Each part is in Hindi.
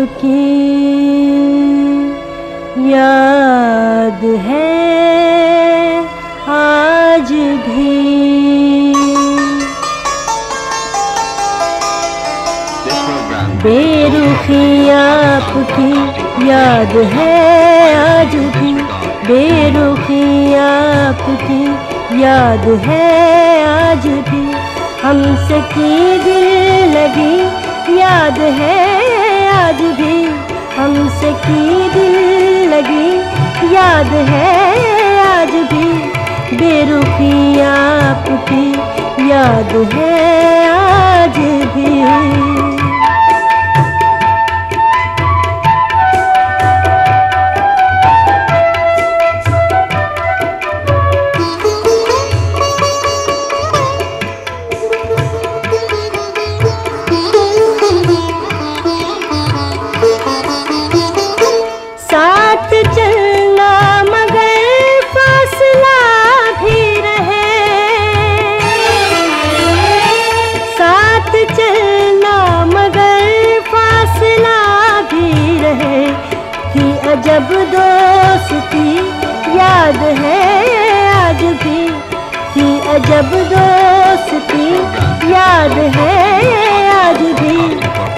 आपकी याद है आज भी। बेरुखी आपकी याद है आज भी, बेरुखी आपकी याद है आज भी। हमसे की दिल लगी याद है आज भी, हमसे की दिल लगी याद है आज भी। बेरुखी आपकी याद है आज भी। साथ चलना मगर फासला भी रहे, साथ चलना मगर फासला भी रहे। कि अजब दोस्ती याद है आज भी, कि अजब दोस्ती याद है आज भी।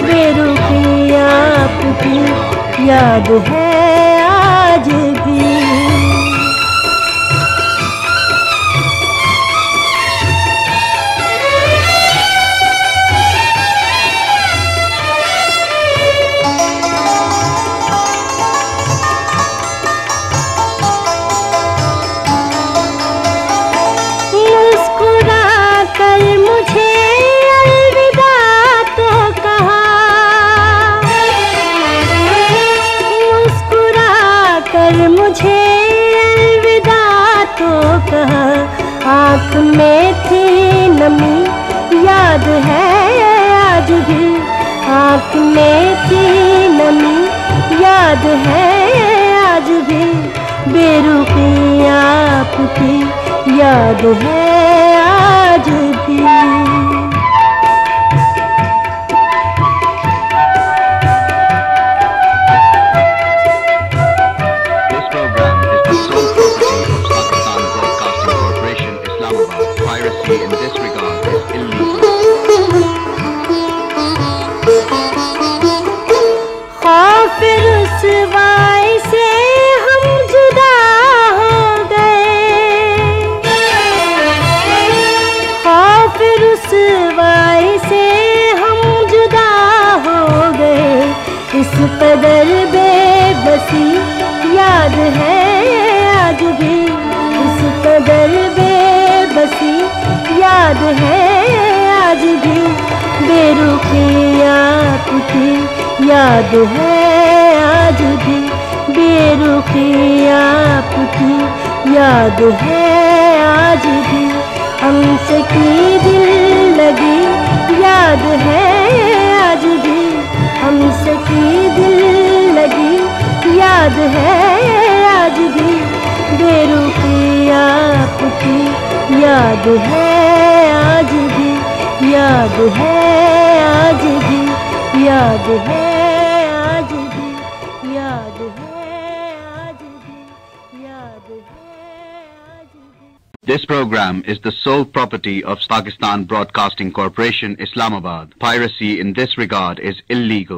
बेरुखी आपकी याद है आज भी। मुस्कुरा कर मुझे अलविदा तो कहा, मुस्कुरा कर मुझे अलविदा तो कहा। आँख में थी नमी याद है आज भी, आँख में थी नमी याद है आज भी। बेरुखी आपकी याद है आज भी। Piracy in this regard is illegal. खौफ रुसवाई से हम जुदा हो गए, खौफ रुसवाई से हम जुदा हो गए। इस कदर बेबसी याद है आज भी, इस कदर बेबसी याद है आज भी। बेरुखी आपकी याद है आज भी, बेरुखी आपकी याद है आज भी। हमसे की दिल लगी याद है आज भी, हमसे की दिल लगी याद है आज भी। बेरुखी आपकी याद है आज भी, याद है आज भी, याद है आज भी, याद है आज भी, याद है आज भी। This program is the sole property of Pakistan Broadcasting Corporation, Islamabad. Piracy in this regard is illegal.